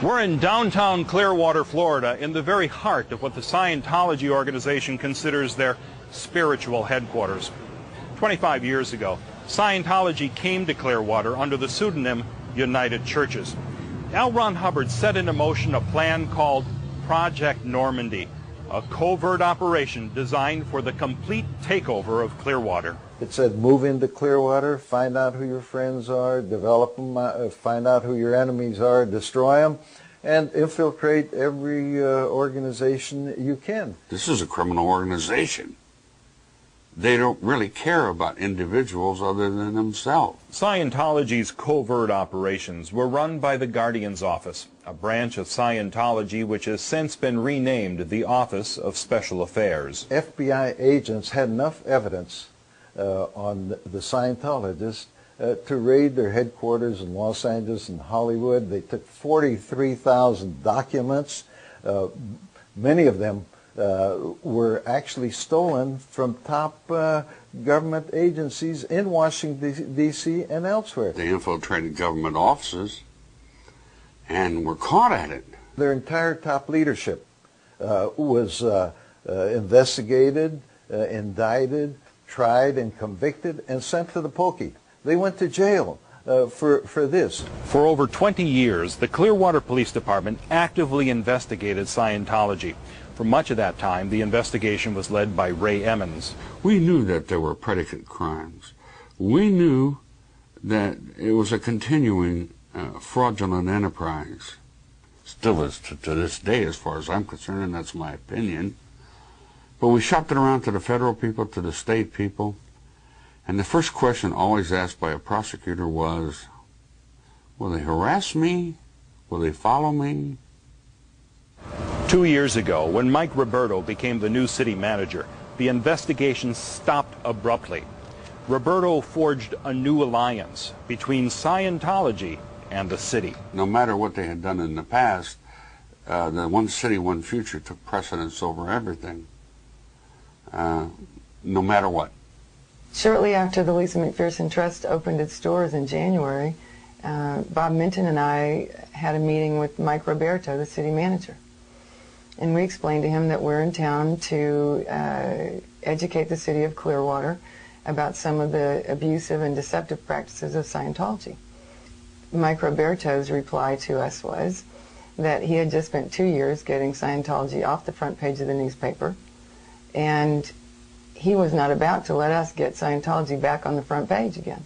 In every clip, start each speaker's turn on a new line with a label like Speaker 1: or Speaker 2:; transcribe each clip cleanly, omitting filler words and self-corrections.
Speaker 1: We're in downtown Clearwater, Florida, in the very heart of what the Scientology organization considers their spiritual headquarters. 25 years ago, Scientology came to Clearwater under the pseudonym United Churches. L. Ron Hubbard set into motion a plan called Project Normandy, a covert operation designed for the complete takeover of Clearwater.
Speaker 2: It said move into Clearwater, find out who your friends are, develop them, find out who your enemies are, destroy them, and infiltrate every organization you can.
Speaker 3: This is a criminal organization. They don't really care about individuals other than themselves.
Speaker 1: Scientology's covert operations were run by the Guardian's Office, a branch of Scientology which has since been renamed the Office of Special Affairs.
Speaker 2: FBI agents had enough evidence on the Scientologists to raid their headquarters in Los Angeles and Hollywood. They took 43,000 documents. Many of them were actually stolen from top government agencies in Washington, D.C. and elsewhere.
Speaker 3: They infiltrated government offices and were caught at it.
Speaker 2: Their entire top leadership was investigated, indicted, tried and convicted, and sent to the pokey. They went to jail for this.
Speaker 1: For over 20 years, the Clearwater Police Department actively investigated Scientology. For much of that time, the investigation was led by Ray Emmons.
Speaker 3: We knew that there were predicate crimes. We knew that it was a continuing fraudulent enterprise. Still is to this day, as far as I'm concerned, and that's my opinion. But we shopped it around to the federal people, to the state people, and the first question always asked by a prosecutor was, will they harass me? Will they follow me?
Speaker 1: 2 years ago, when Mike Roberto became the new city manager, the investigation stopped abruptly. Roberto forged a new alliance between Scientology and the city.
Speaker 3: No matter what they had done in the past, the one city, one future took precedence over everything. No matter what.
Speaker 4: Shortly after the Lisa McPherson Trust opened its doors in January, Bob Minton and I had a meeting with Mike Roberto, the city manager. And we explained to him that we're in town to educate the city of Clearwater about some of the abusive and deceptive practices of Scientology. Mike Roberto's reply to us was that he had just spent 2 years getting Scientology off the front page of the newspaper, and he was not about to let us get Scientology back on the front page again.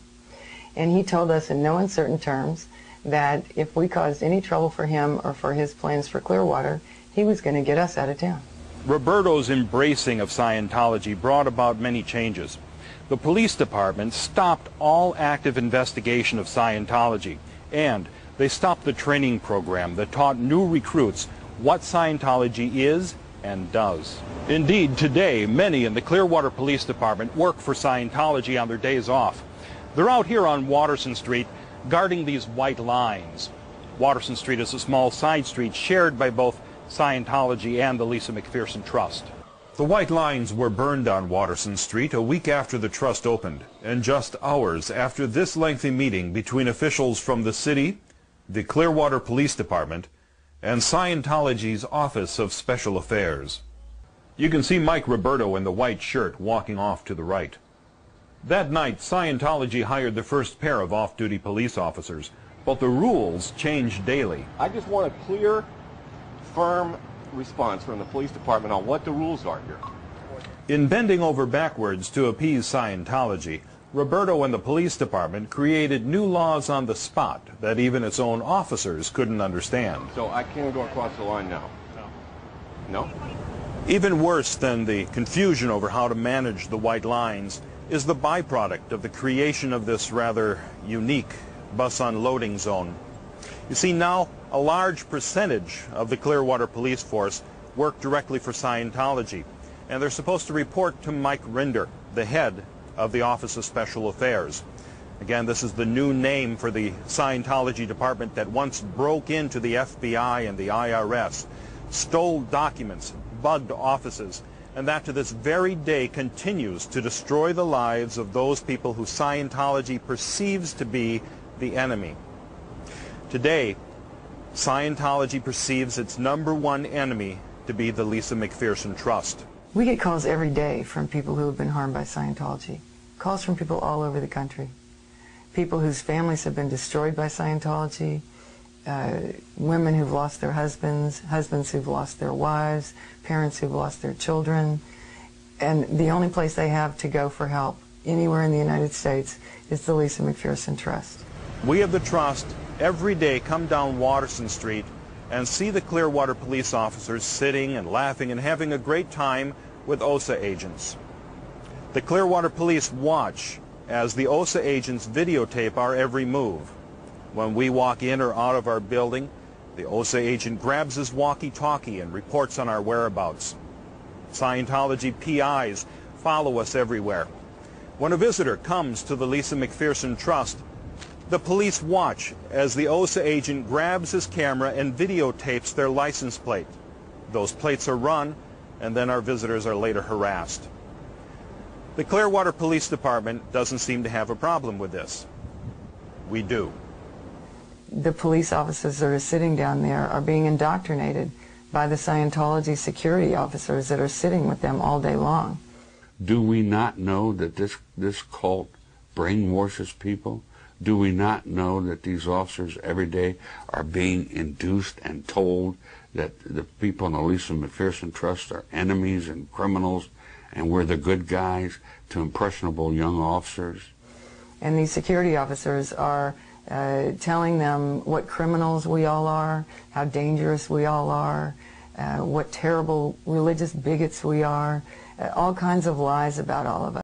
Speaker 4: And he told us in no uncertain terms that if we caused any trouble for him or for his plans for Clearwater, he was going to get us out of town.
Speaker 1: Roberto's embracing of Scientology brought about many changes. The police department stopped all active investigation of Scientology, and they stopped the training program that taught new recruits what Scientology is and does. Indeed, today, many in the Clearwater Police Department work for Scientology on their days off. They're out here on Watterson Street guarding these white lines. Watterson Street is a small side street shared by both Scientology and the Lisa McPherson Trust. The white lines were burned on Watterson Street a week after the trust opened, and just hours after this lengthy meeting between officials from the city, the Clearwater Police Department, and Scientology's Office of Special Affairs. You can see Mike Roberto in the white shirt walking off to the right. That night, Scientology hired the first pair of off-duty police officers, but the rules changed daily.
Speaker 5: I just want a clear, firm response from the police department on what the rules are here.
Speaker 1: In bending over backwards to appease Scientology, Roberto and the police department created new laws on the spot that even its own officers couldn't understand.
Speaker 5: So I can't go across the line now? No?
Speaker 1: Even worse than the confusion over how to manage the white lines is the byproduct of the creation of this rather unique bus unloading zone. You see, now a large percentage of the Clearwater police force work directly for Scientology, and they're supposed to report to Mike Rinder, the head of the Office of Special Affairs. Again, this is the new name for the Scientology department that once broke into the FBI and the IRS, stole documents, bugged offices, and that to this very day continues to destroy the lives of those people who Scientology perceives to be the enemy. Today, Scientology perceives its #1 enemy to be the Lisa McPherson Trust.
Speaker 4: We get calls every day from people who have been harmed by Scientology. Calls from people all over the country. People whose families have been destroyed by Scientology, women who've lost their husbands, husbands who've lost their wives, parents who've lost their children. And the only place they have to go for help anywhere in the United States is the Lisa McPherson Trust.
Speaker 1: We of the Trust every day come down Watterson Street and see the Clearwater police officers sitting and laughing and having a great time with OSA agents. The Clearwater police watch as the OSA agents videotape our every move. When we walk in or out of our building, the OSA agent grabs his walkie-talkie and reports on our whereabouts. Scientology PIs follow us everywhere. When a visitor comes to the Lisa McPherson Trust, the police watch as the OSA agent grabs his camera and videotapes their license plate. Those plates are run, and then our visitors are later harassed. The Clearwater Police Department doesn't seem to have a problem with this. We do.
Speaker 4: The police officers that are sitting down there are being indoctrinated by the Scientology security officers that are sitting with them all day long.
Speaker 3: Do we not know that this cult brainwashes people? Do we not know that these officers every day are being induced and told that the people in the Lisa McPherson Trust are enemies and criminals and we're the good guys to impressionable young officers?
Speaker 4: And these security officers are telling them what criminals we all are, how dangerous we all are, what terrible religious bigots we are, all kinds of lies about all of us.